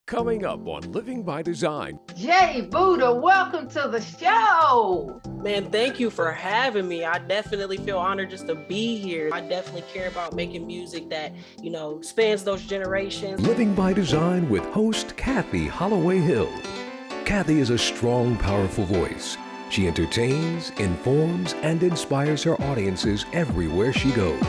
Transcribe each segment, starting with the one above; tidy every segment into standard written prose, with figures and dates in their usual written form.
Coming up on Living by Design. Jay BUDAH, welcome to the show. Man, thank you for having me. I definitely feel honored just to be here. I definitely care about making music that, spans those generations. Living by Design with host Kathy Holloway Hill. Kathy is a strong, powerful voice. She entertains, informs, and inspires her audiences everywhere she goes.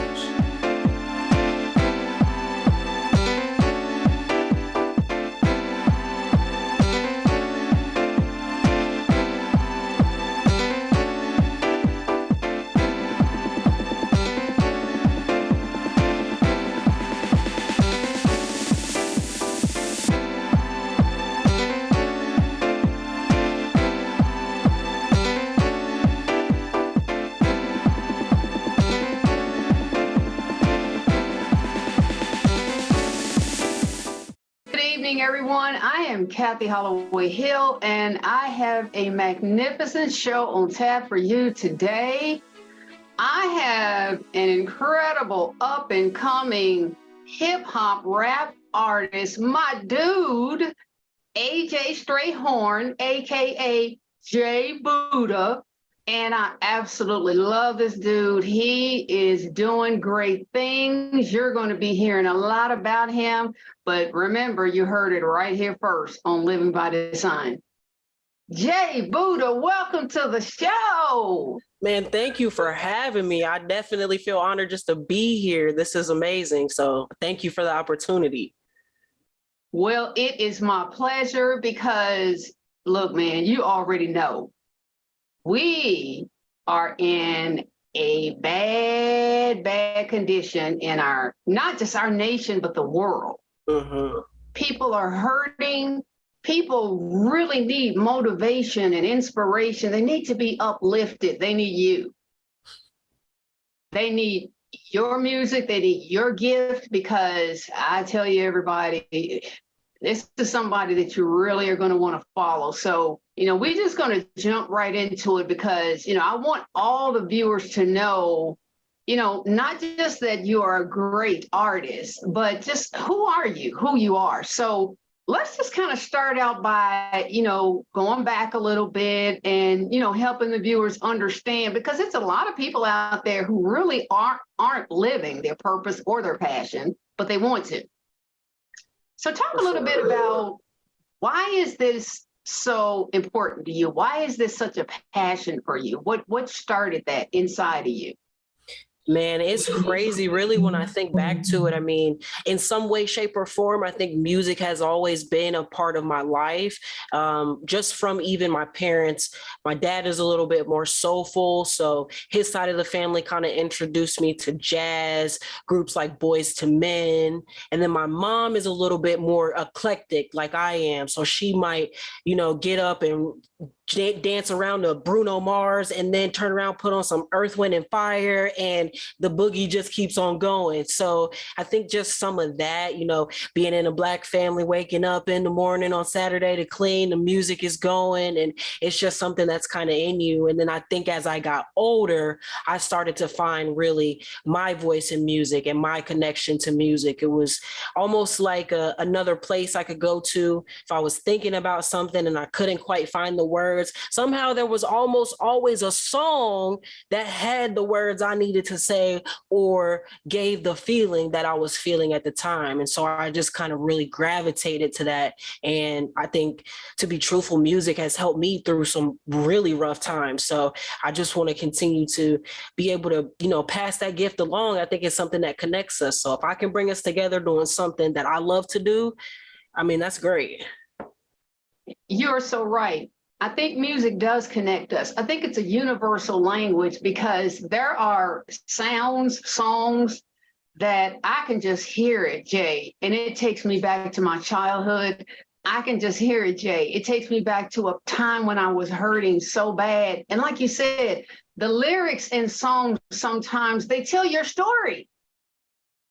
Everyone, I am Kathy Holloway Hill, and I have a magnificent show on tap for you today. I have an incredible up-and-coming hip-hop rap artist, my dude, AJ Strayhorn, aka Jay BUDAH. And I absolutely love this dude. He is doing great things. You're going to be hearing a lot about him. But remember, you heard it right here first on Living by Design. Jay BUDAH, welcome to the show. Man, thank you for having me. I definitely feel honored just to be here. This is amazing. So thank you for the opportunity. Well, it is my pleasure because, look, man, you already know. We are in a bad condition in not just our nation, but the world. Mm-hmm. People are hurting. People really need motivation and inspiration. They need to be uplifted. They need you. They need your music. They need your gift, because I tell you, everybody, this is somebody that you really are going to want to follow. So, we're just going to jump right into it because, I want all the viewers to know, not just that you are a great artist, but just who are you, who you are. So let's just kind of start out by, going back a little bit and, helping the viewers understand, because it's a lot of people out there who really aren't living their purpose or their passion, but they want to. So talk a little bit about, why is this so important to you? Why is this such a passion for you? What started that inside of you? Man, it's crazy, really, when I think back to it. I mean, in some way, shape, or form, I think music has always been a part of my life. Just from even my parents. My dad is a little bit more soulful, so his side of the family kind of introduced me to jazz, groups like Boys to Men. And then my mom is a little bit more eclectic, like I am. So she might, get up and dance around to Bruno Mars and then turn around, put on some Earth, Wind and Fire, and the boogie just keeps on going. So I think just some of that, being in a Black family, waking up in the morning on Saturday to clean, the music is going, and it's just something that's kind of in you. And then I think as I got older, I started to find really my voice in music and my connection to music. It was almost like another place I could go to if I was thinking about something and I couldn't quite find the words. Somehow there was almost always a song that had the words I needed to say or gave the feeling that I was feeling at the time. And so I just kind of really gravitated to that. And I think, to be truthful, music has helped me through some really rough times. So I just want to continue to be able to, pass that gift along. I think it's something that connects us. So if I can bring us together doing something that I love to do, I mean, that's great. You're so right. I think music does connect us. I think it's a universal language because there are sounds, songs that I can just hear it, Jay, and it takes me back to my childhood. I can just hear it, Jay. It takes me back to a time when I was hurting so bad. And like you said, the lyrics in songs, sometimes they tell your story.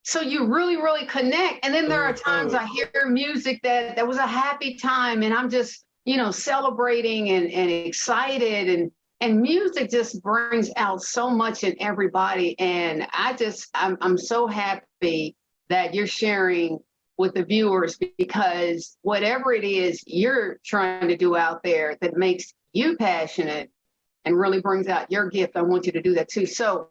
So you really, really connect. And then there are times I hear music that was a happy time and I'm just, celebrating and excited, and music just brings out so much in everybody. And I'm so happy that you're sharing with the viewers, because whatever it is you're trying to do out there that makes you passionate and really brings out your gift, I want you to do that too. So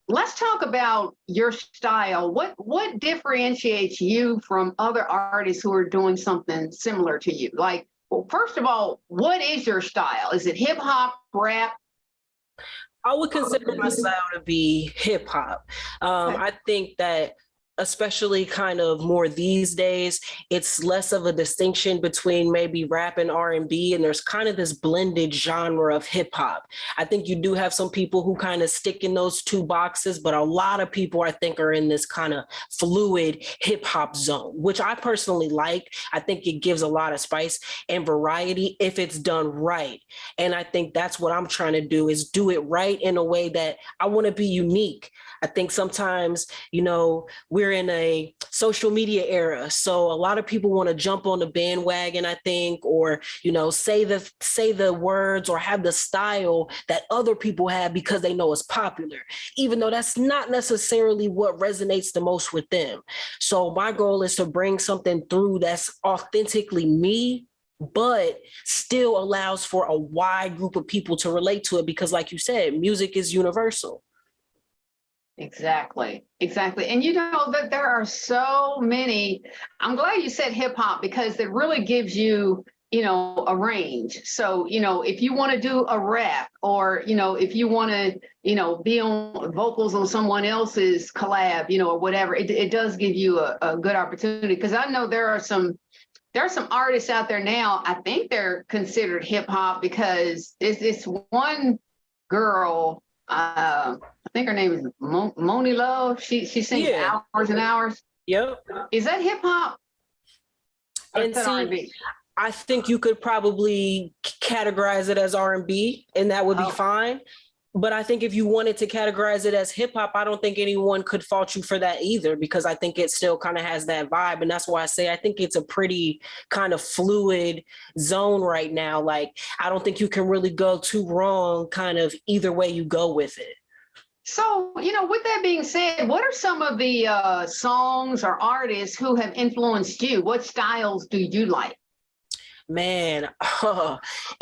let's talk about your style. What differentiates you from other artists who are doing something similar to you? Like, well, first of all, what is your style? Is it hip hop, rap? I would consider my style to be hip hop. Okay. I think that especially kind of more these days, it's less of a distinction between maybe rap and R&B, and there's kind of this blended genre of hip hop. I think you do have some people who kind of stick in those two boxes, but a lot of people I think are in this kind of fluid hip hop zone, which I personally like. I think it gives a lot of spice and variety if it's done right. And I think that's what I'm trying to do, is do it right in a way that I want to be unique. I think sometimes, we're in a social media era, so a lot of people want to jump on the bandwagon, I think, or say the words or have the style that other people have because they know it's popular, even though that's not necessarily what resonates the most with them. So my goal is to bring something through that's authentically me, but still allows for a wide group of people to relate to it, because like you said, music is universal. Exactly. And that there are so many. I'm glad you said hip hop, because it really gives you, a range. So, if you want to do a rap, or, if you want to, be on vocals on someone else's collab, or whatever, it does give you a good opportunity. Because I know there are some artists out there now, I think they're considered hip hop, because it's one girl, I think her name is Moni Love. She sings hours and hours. Yep. Is that hip hop? And see, I think you could probably categorize it as R&B, and that would be fine. But I think if you wanted to categorize it as hip hop, I don't think anyone could fault you for that either, because I think it still kind of has that vibe. And that's why I say I think it's a pretty kind of fluid zone right now. Like, I don't think you can really go too wrong kind of either way you go with it. So, with that being said, what are some of the songs or artists who have influenced you? What styles do you like? Man,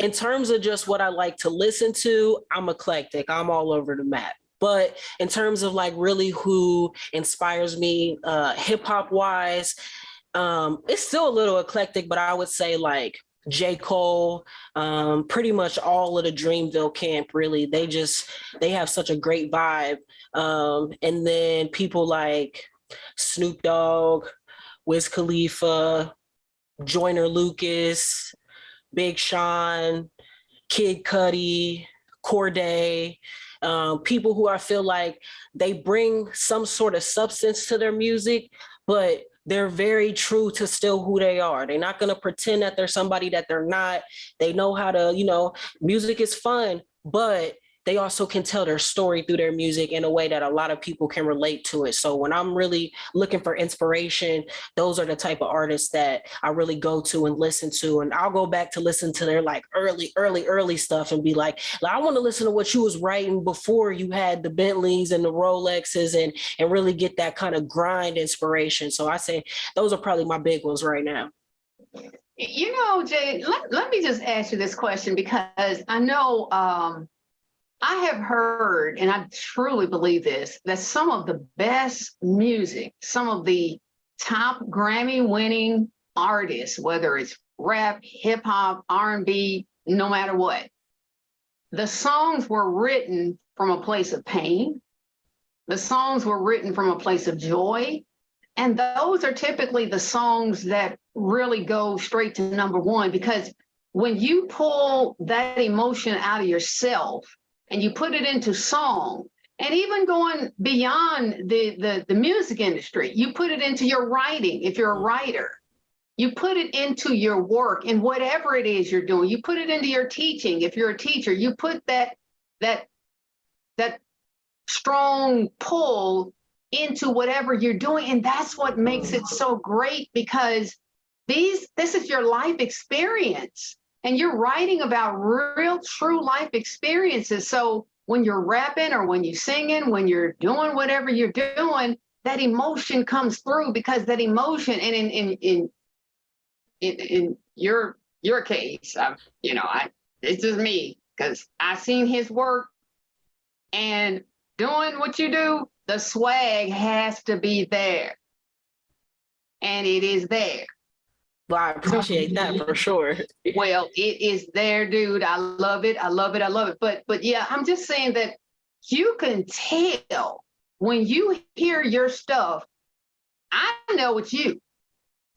in terms of just what I like to listen to, I'm eclectic. I'm all over the map. But in terms of like really who inspires me hip hop wise, it's still a little eclectic, but I would say like J. Cole, pretty much all of the Dreamville camp, really. They have such a great vibe. And then people like Snoop Dogg, Wiz Khalifa, Joyner Lucas, Big Sean, Kid Cudi, Corday, people who I feel like they bring some sort of substance to their music, but they're very true to still who they are. They're not going to pretend that they're somebody that they're not. They know how to, music is fun, but they also can tell their story through their music in a way that a lot of people can relate to it. So when I'm really looking for inspiration, those are the type of artists that I really go to and listen to. And I'll go back to listen to their like early stuff and be like, I want to listen to what you was writing before you had the Bentleys and the Rolexes, and really get that kind of grind inspiration. So I say those are probably my big ones right now. Jay, let me just ask you this question, because I know, I have heard, and I truly believe this, that some of the best music, some of the top Grammy-winning artists, whether it's rap, hip hop, R&B, no matter what, the songs were written from a place of pain. The songs were written from a place of joy. And those are typically the songs that really go straight to number one, because when you pull that emotion out of yourself and you put it into song, and even going beyond the music industry, you put it into your writing. If you're a writer, you put it into your work, and whatever it is you're doing, you put it into your teaching. If you're a teacher, you put that strong pull into whatever you're doing. And that's what makes it so great, because this is your life experience. And you're writing about real, true life experiences. So when you're rapping or when you're singing, when you're doing whatever you're doing, that emotion comes through, because that emotion, and in your case, it's just me, because I seen his work, and doing what you do, the swag has to be there, and it is there. Well, I appreciate that for sure. Well, it is there, dude. I love it. I love it. I love it. But yeah, I'm just saying that you can tell when you hear your stuff. I know it's you.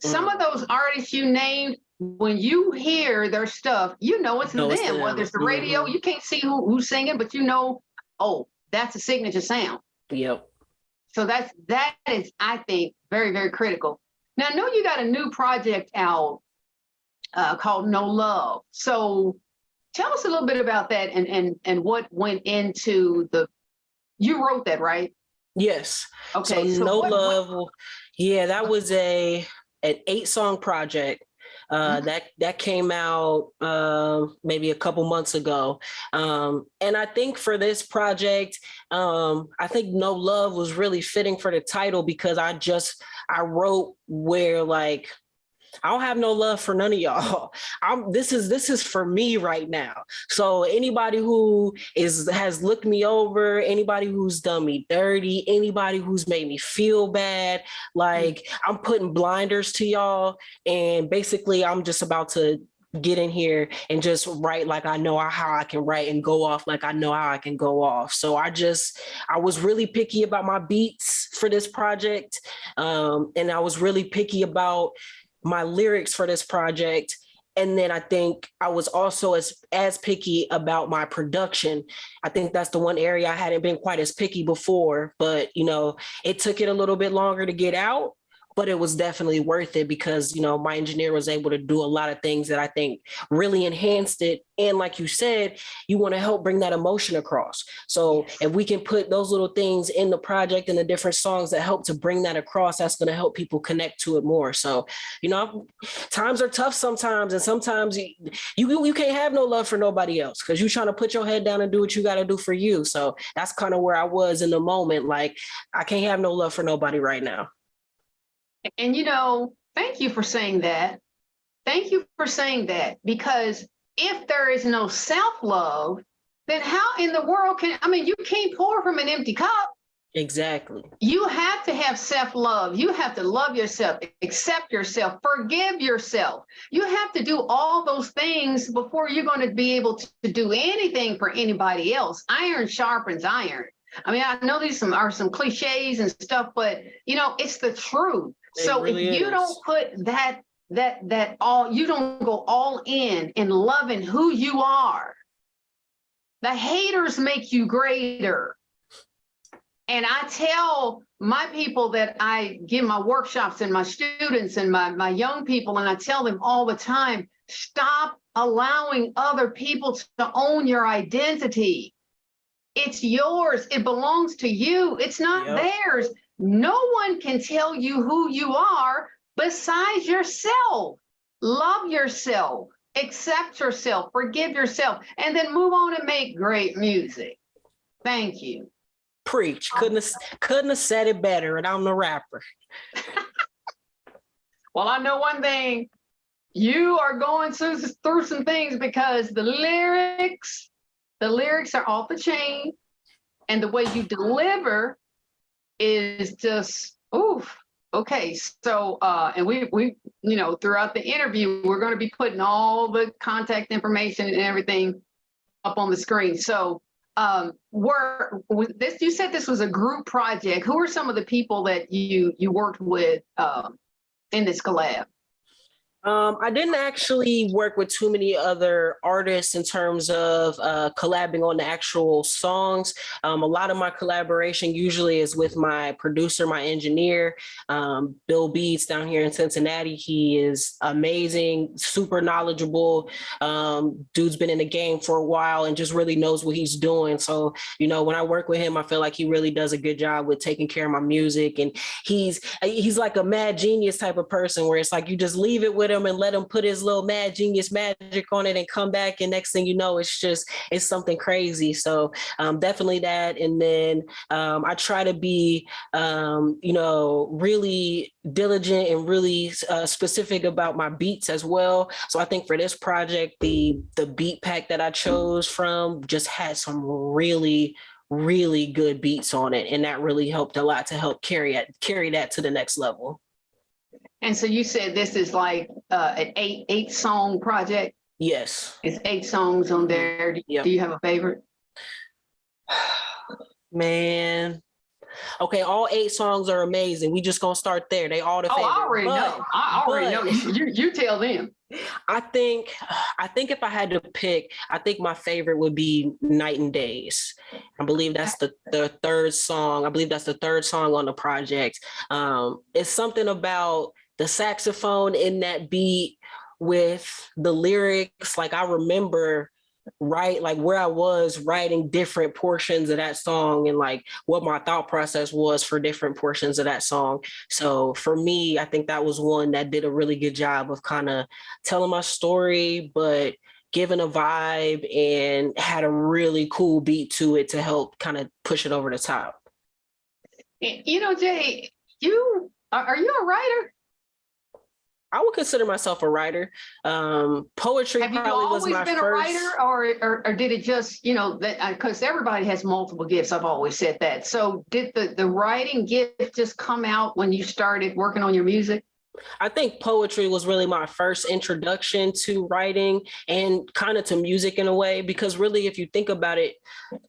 Some of those artists you named, when you hear their stuff, you know it's them. Whether it's the radio, you can't see who's singing, but you know, oh, that's a signature sound. Yep. So that is, I think, very, very critical. Now, I know you got a new project out called No Love. So tell us a little bit about that, and what went into you wrote that, right? Yes. Okay. So No Love. Yeah, that was an 8-song project. That came out maybe a couple months ago. And I think for this project, I think No Love was really fitting for the title, because I wrote where, like, I don't have no love for none of y'all. This is for me right now. So anybody who has looked me over, anybody who's done me dirty, anybody who's made me feel bad, like, I'm putting blinders to y'all. And basically I'm just about to get in here and just write like I know how I can write, and go off like I know how I can go off. So I was really picky about my beats for this project. And I was really picky about my lyrics for this project. And then I think I was also as picky about my production. I think that's the one area I hadn't been quite as picky before, but it took it a little bit longer to get out, but it was definitely worth it, because, my engineer was able to do a lot of things that I think really enhanced it. And like you said, you want to help bring that emotion across. So if we can put those little things in the project and the different songs that help to bring that across, that's going to help people connect to it more. So, times are tough sometimes, and sometimes you can't have no love for nobody else, because you're trying to put your head down and do what you got to do for you. So that's kind of where I was in the moment. Like, I can't have no love for nobody right now. And, thank you for saying that. Thank you for saying that, because if there is no self-love, then how in the world you can't pour from an empty cup. Exactly. You have to have self-love. You have to love yourself, accept yourself, forgive yourself. You have to do all those things before you're going to be able to do anything for anybody else. Iron sharpens iron. I know these are some cliches and stuff, but it's the truth. So really, if you don't put that all, you don't go all in loving who you are, the haters make you greater. And I tell my people that I give my workshops, and my students and my young people, and I tell them all the time, stop allowing other people to own your identity. It's yours. It belongs to you. It's not theirs. No one can tell you who you are besides yourself. Love yourself, accept yourself, forgive yourself, and then move on and make great music. Thank you. Preach. Couldn't have said it better, and I'm the rapper. Well, I know one thing. You are going through some things, because the lyrics are off the chain, and the way you deliver is just oof. Okay, so and we throughout the interview, we're going to be putting all the contact information and everything up on the screen. So you said this was a group project. Who are some of the people that you worked with in this collab? I didn't actually work with too many other artists in terms of collabing on the actual songs. A lot of my collaboration usually is with my producer, my engineer, Bill Beats down here in Cincinnati. He is amazing, super knowledgeable. Dude's been in the game for a while and just really knows what he's doing. So, when I work with him, I feel like he really does a good job with taking care of my music. And he's like a mad genius type of person, where it's like you just leave it with with him and let him put his little mad genius magic on it and come back. And next thing you know, it's something crazy. So definitely that. And then I try to be, really diligent and really specific about my beats as well. So I think for this project, the beat pack that I chose from just had some really good beats on it, and that really helped a lot to help carry that to the next level. And so you said this is like an eight song project? Yes. It's 8 songs on there. Yep. Do you have a favorite? Man. Okay, all 8 songs are amazing. We just gonna start there. They all the favorite. I already know. I already know. You tell them. I think if I had to pick, I think my favorite would be Night and Days. I believe that's the third song. I believe that's the third song on the project. It's something about the saxophone in that beat with the lyrics. Like I remember where I was writing different portions of that song and like what my thought process was for different portions of that song. So for me, I think that was one that did a really good job of kind of telling my story, but giving a vibe and had a really cool beat to it to help kind of push it over the top. Jay, are you a writer? I would consider myself a writer. Poetry Have you probably was my always been first. A writer, or did it just, because everybody has multiple gifts. I've always said that. So did the writing gift just come out when you started working on your music? I think poetry was really my first introduction to writing and kind of to music in a way, because really, if you think about it,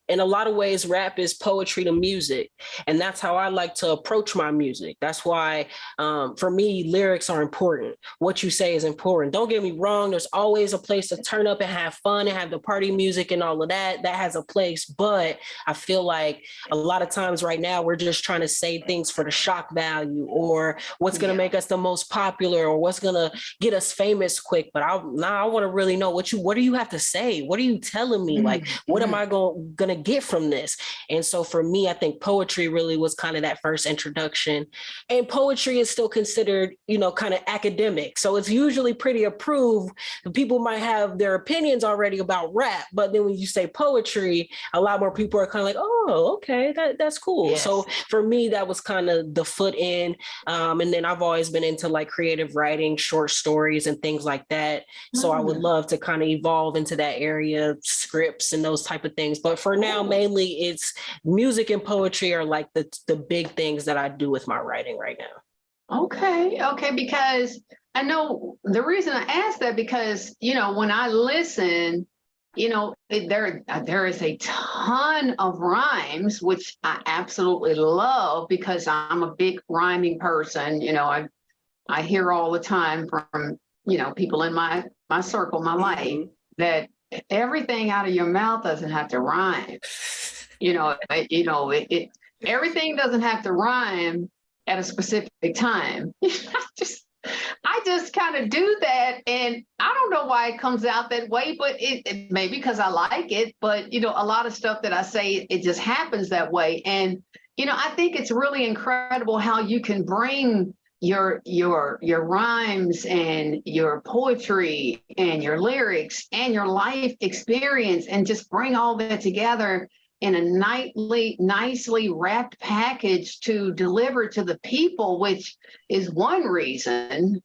in a lot of ways, rap is poetry to music. And that's how I like to approach my music. That's why, for me, lyrics are important. What you say is important. Don't get me wrong. There's always a place to turn up and have fun and have the party music and all of that. That has a place. But I feel like a lot of times right now, we're just trying to say things for the shock value or what's going to make us the most popular or what's going to get us famous quick. But I want to really know what do you have to say? What are you telling me? Like, what am I going to get from this? And so for me, I think poetry really was kind of that first introduction. And poetry is still considered, kind of academic. So it's usually pretty approved. People might have their opinions already about rap, but then when you say poetry, a lot more people are kind of like, oh, okay, that's cool. Yes. So for me, that was kind of the foot in. And then I've always been into like creative writing, short stories and things like that. So I would love to kind of evolve into that area, scripts and those type of things. But for now, mainly it's music and poetry are like the big things that I do with my writing right now. Okay. Because I know the reason I asked that, because, when I listen, there is a ton of rhymes, which I absolutely love because I'm a big rhyming person. I hear all the time from, people in my circle, my life, that everything out of your mouth doesn't have to rhyme. Everything doesn't have to rhyme at a specific time. I just kind of do that, and I don't know why it comes out that way, but it maybe because I like it. But a lot of stuff that I say, it just happens that way. And I think it's really incredible how you can bring your rhymes and your poetry and your lyrics and your life experience and just bring all that together in a nicely wrapped package to deliver to the people, which is one reason,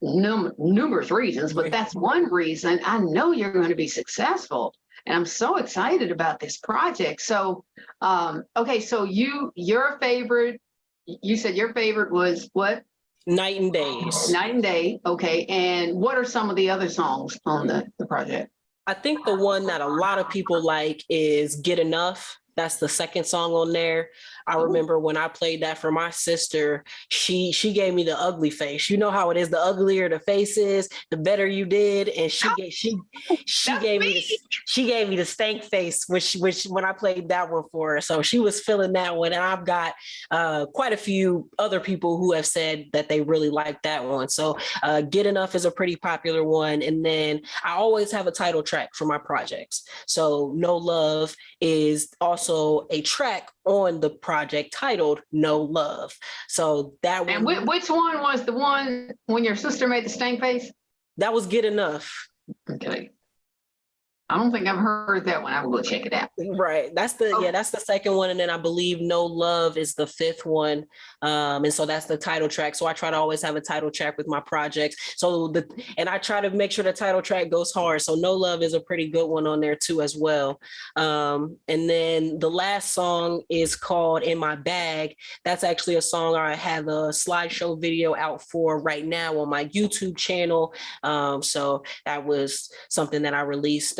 numerous reasons, but that's one reason I know you're going to be successful. And I'm so excited about this project. So, okay, so your favorite, you said your favorite was what? Night and Days. Night and Day. Okay. And what are some of the other songs on the project? I think the one that a lot of people like is Get Enough. That's the second song on there. I remember when I played that for my sister, she gave me the ugly face. You know how it is, the uglier the face is, the better you did. And she gave me the stank face, which when I played that one for her. So she was feeling that one. And I've got quite a few other people who have said that they really like that one. So Get Enough is a pretty popular one. And then I always have a title track for my projects. So No Love is also also a track on the project titled No Love. So that one. And which one was the one when your sister made the stank face? That was Get Enough. Okay. I don't think I've heard that one. I will go check it out. Right. That's the second one. And then I believe No Love is the fifth one. And so that's the title track. So I try to always have a title track with my projects. And I try to make sure the title track goes hard. So No Love is a pretty good one on there too as well. And then the last song is called In My Bag. That's actually a song I have a slideshow video out for right now on my YouTube channel. So that was something that I released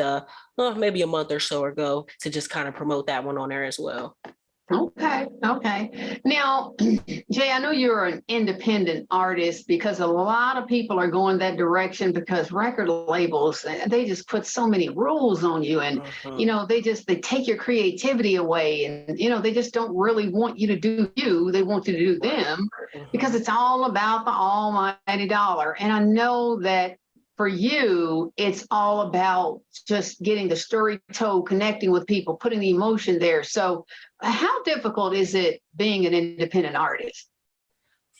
maybe a month or so ago to just kind of promote that one on there as well. Okay. Now, Jay, I know you're an independent artist because a lot of people are going that direction because record labels, they just put so many rules on you and, they take your creativity away and, they just don't really want you to do you. They want you to do them because it's all about the almighty dollar. And I know that for you, it's all about just getting the story told, connecting with people, putting the emotion there. So how difficult is it being an independent artist?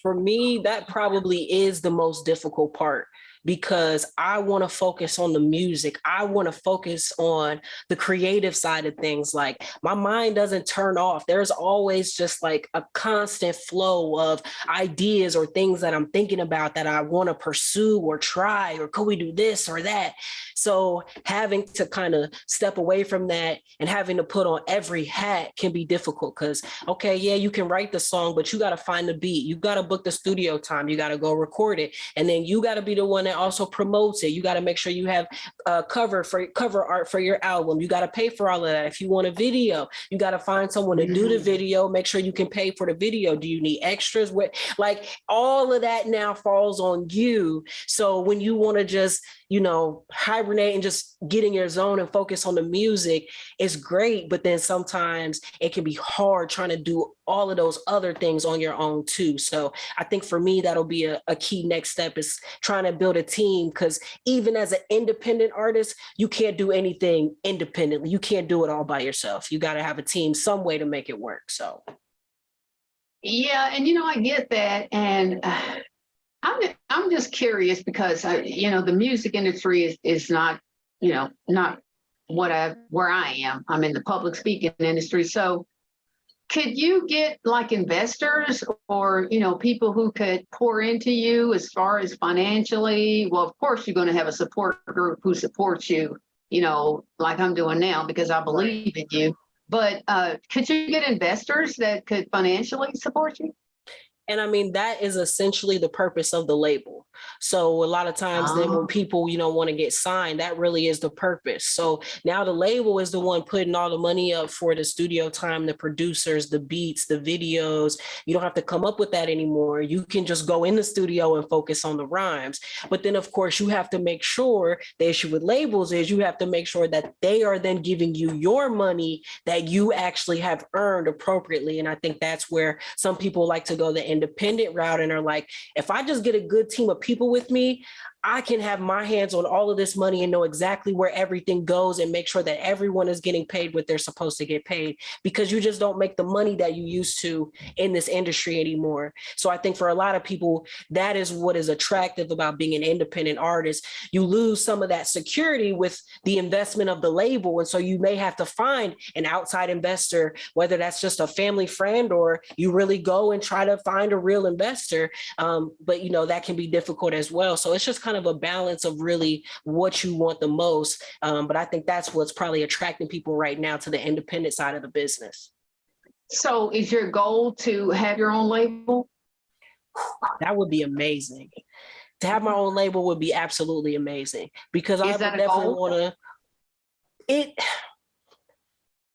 For me, that probably is the most difficult part because I want to focus on the music. I want to focus on the creative side of things. Like my mind doesn't turn off. There's always just like a constant flow of ideas or things that I'm thinking about that I want to pursue or try, or could we do this or that? So having to kind of step away from that and having to put on every hat can be difficult because, okay, yeah, you can write the song, but you got to find the beat. You got to book the studio time. You got to go record it. And then you got to be the one that also promotes it. You got to make sure you have cover art for your album. You got to pay for all of that. If you want a video, you got to find someone to do the video, make sure you can pay for the video. Do you need extras? Like all of that now falls on you. So when you want to just, hibernate and just get in your zone and focus on the music, it's great. But then sometimes it can be hard trying to do all of those other things on your own too. So I think for me, that'll be a key next step is trying to build a team, because even as an independent artist, you can't do anything independently. You can't do it all by yourself. You got to have a team, some way to make it work. So. Yeah. And, I get that. And I'm just curious because, the music industry is not, not where I am. I'm in the public speaking industry. So could you get like investors or, people who could pour into you as far as financially? Well, of course, you're going to have a support group who supports you, like I'm doing now because I believe in you. But could you get investors that could financially support you? And I mean, that is essentially the purpose of the label. So a lot of times then when people, want to get signed, that really is the purpose. So now the label is the one putting all the money up for the studio time, the producers, the beats, the videos. You don't have to come up with that anymore. You can just go in the studio and focus on the rhymes. But then, of course, you have to make sure the issue with labels is you have to make sure that they are then giving you your money that you actually have earned appropriately. And I think that's where some people like to go the independent route and are like, if I just get a good team of people with me, I can have my hands on all of this money and know exactly where everything goes and make sure that everyone is getting paid what they're supposed to get paid, because you just don't make the money that you used to in this industry anymore. So I think for a lot of people, that is what is attractive about being an independent artist. You lose some of that security with the investment of the label. And so you may have to find an outside investor, whether that's just a family friend or you really go and try to find a real investor. But, that can be difficult as well. So it's just kind of a balance of really what you want the most. But I think that's what's probably attracting people right now to the independent side of the business. So is your goal to have your own label? That would be amazing. To have my own label would be absolutely amazing, because I would definitely want to.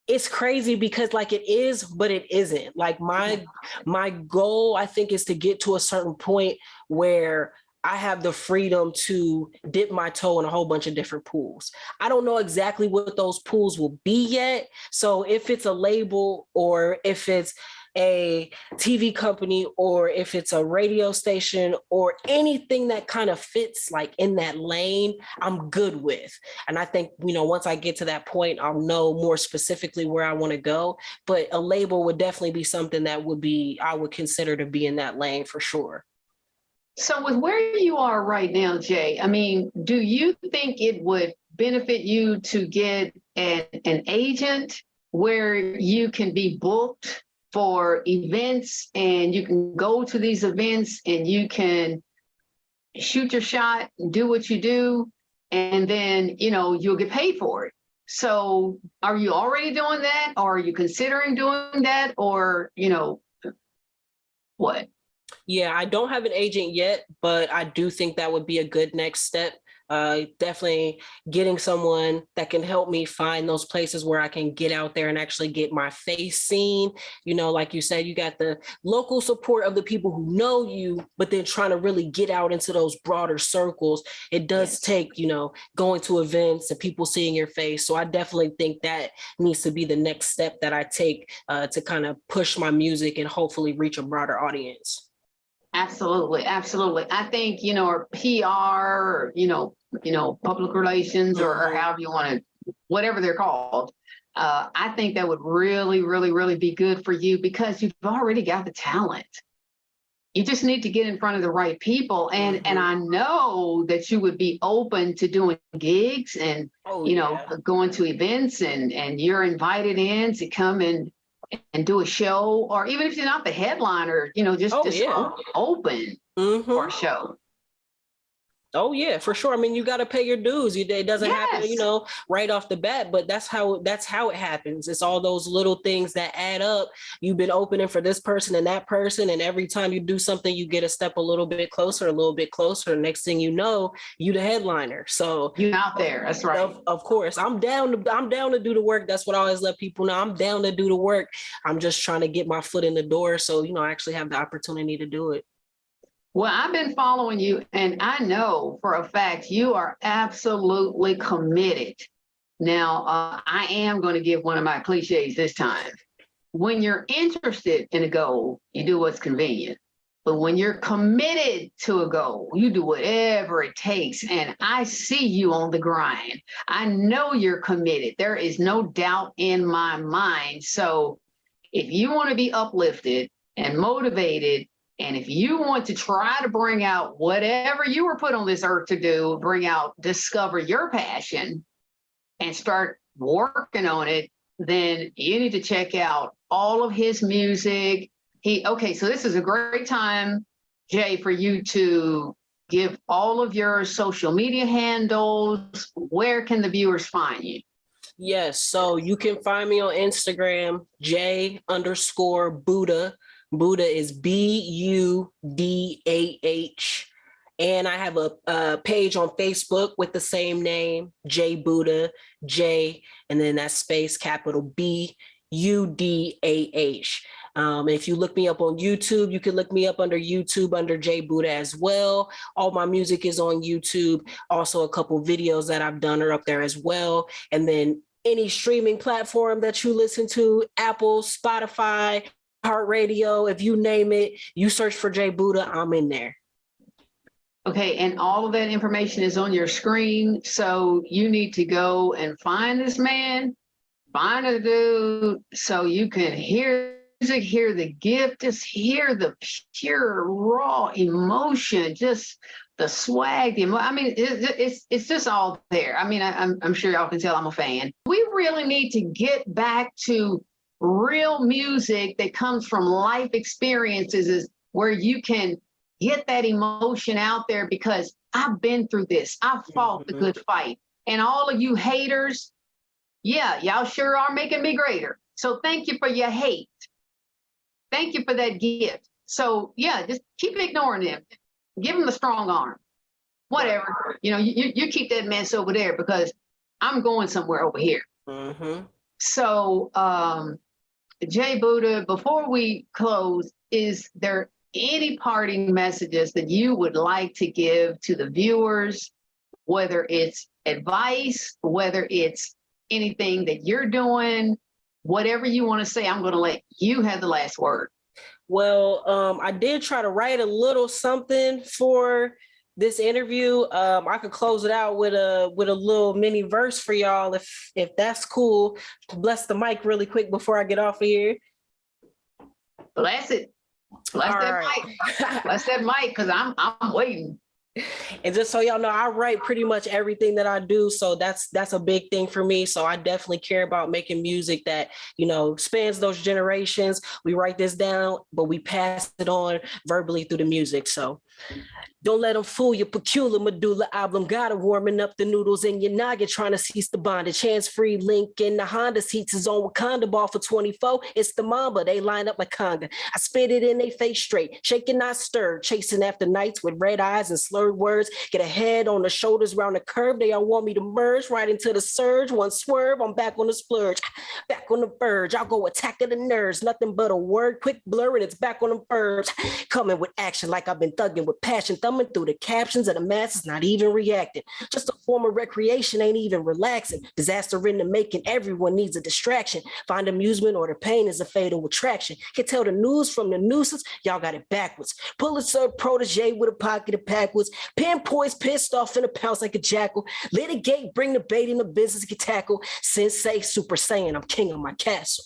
It's crazy because like it is, but it isn't. Like my goal, I think, is to get to a certain point where I have the freedom to dip my toe in a whole bunch of different pools. I don't know exactly what those pools will be yet. So if it's a label or if it's a TV company or if it's a radio station or anything that kind of fits like in that lane, I'm good with. And I think, once I get to that point, I'll know more specifically where I want to go. But a label would definitely be something that I would consider to be in that lane for sure. So with where you are right now, Jay, I mean, do you think it would benefit you to get an agent where you can be booked for events and you can go to these events and you can shoot your shot, do what you do, and then, you'll get paid for it? So are you already doing that? Or are you considering doing that? Or, what? Yeah, I don't have an agent yet, but I do think that would be a good next step. Definitely getting someone that can help me find those places where I can get out there and actually get my face seen. Like you said, you got the local support of the people who know you, but then trying to really get out into those broader circles. It does take, going to events and people seeing your face. So I definitely think that needs to be the next step that I take to kind of push my music and hopefully reach a broader audience. Absolutely, absolutely. I think, or PR, or, public relations, or however you want to, whatever they're called. I think that would really, really, really be good for you because you've already got the talent. You just need to get in front of the right people. And I know that you would be open to doing gigs and, going to events and you're invited in to come and do a show, or even if you're not the headliner, just open for a show. Oh yeah, for sure. I mean, you got to pay your dues. It doesn't happen, right off the bat, but that's how it happens. It's all those little things that add up. You've been opening for this person and that person, and every time you do something, you get a step a little bit closer, a little bit closer. Next thing you know, you the headliner. So you out there. That's right. Of course, I'm down to do the work. That's what I always let people know. I'm down to do the work. I'm just trying to get my foot in the door, so I actually have the opportunity to do it. Well, I've been following you, and I know for a fact you are absolutely committed. Now, I am going to give one of my cliches this time. When you're interested in a goal, you do what's convenient. But when you're committed to a goal, you do whatever it takes. And I see you on the grind. I know you're committed. There is no doubt in my mind. So if you want to be uplifted and motivated, and if you want to try to bring out whatever you were put on this earth to do, discover your passion and start working on it, then you need to check out all of his music. So this is a great time, Jay, for you to give all of your social media handles. Where can the viewers find you? Yes, so you can find me on Instagram, J_Budah. Buddha is BUDAH. And I have a page on Facebook with the same name, J Buddha, J, and then that space, capital BUDAH. If you look me up on YouTube, you can look me up under YouTube under J Buddha as well. All my music is on YouTube. Also, a couple videos that I've done are up there as well. And then any streaming platform that you listen to, Apple, Spotify, Heart Radio, if you name it, you search for J Buddha, I'm in there. Okay, and all of that information is on your screen. So you need to go and find this man, find a dude, so you can hear music, hear the gift, just hear the pure, raw emotion, just the swag. I mean, it's just all there. I mean, I'm sure y'all can tell I'm a fan. We really need to get back to real music that comes from life experiences, is where you can get that emotion out there, because I've been through this. I've fought the good fight. And all of you haters, y'all sure are making me greater. So thank you for your hate. Thank you for that gift. So just keep ignoring them. Give them the strong arm. Whatever. You keep that mess over there, because I'm going somewhere over here. So J Buddha, before we close, is there any parting messages that you would like to give to the viewers, whether it's advice, whether it's anything that you're doing, whatever you want to say, I'm going to let you have the last word. Well, I did try to write a little something for this interview. I could close it out with a little mini verse for y'all, if that's cool. Bless the mic really quick before I get off of here. Bless it. Bless All that right. mic. Bless that mic, because I'm waiting. And just so y'all know, I write pretty much everything that I do. So that's a big thing for me. So I definitely care about making music that, you know, spans those generations. We write this down, but we pass it on verbally through the music. So don't let them fool your peculiar medulla oblongata, warming up the noodles in your noggin, trying to cease the bondage. Hands-free link in the Honda seats his own Wakanda ball for 24. It's the Mamba. They line up like conga. I spit it in they face straight, shaking not stirred, chasing after nights with red eyes and slurred words. Get a head on the shoulders round the curve. They all want me to merge right into the surge. One swerve, I'm back on the splurge, back on the verge. I'll go attacking the nerves. Nothing but a word, quick blur, and it's back on the verge. Coming with action like I've been thugging with passion, thumbing through the captions of the masses, not even reacting. Just a form of recreation, ain't even relaxing. Disaster in the making, everyone needs a distraction. Find amusement or the pain is a fatal attraction. Can tell the news from the nuisance, y'all got it backwards. Pulitzer protege with a pocket of backwoods. Pinpoints pissed off in a pounce like a jackal. Litigate, bring the bait in the business, get tackled. Sensei, Super Saiyan, I'm king of my castle.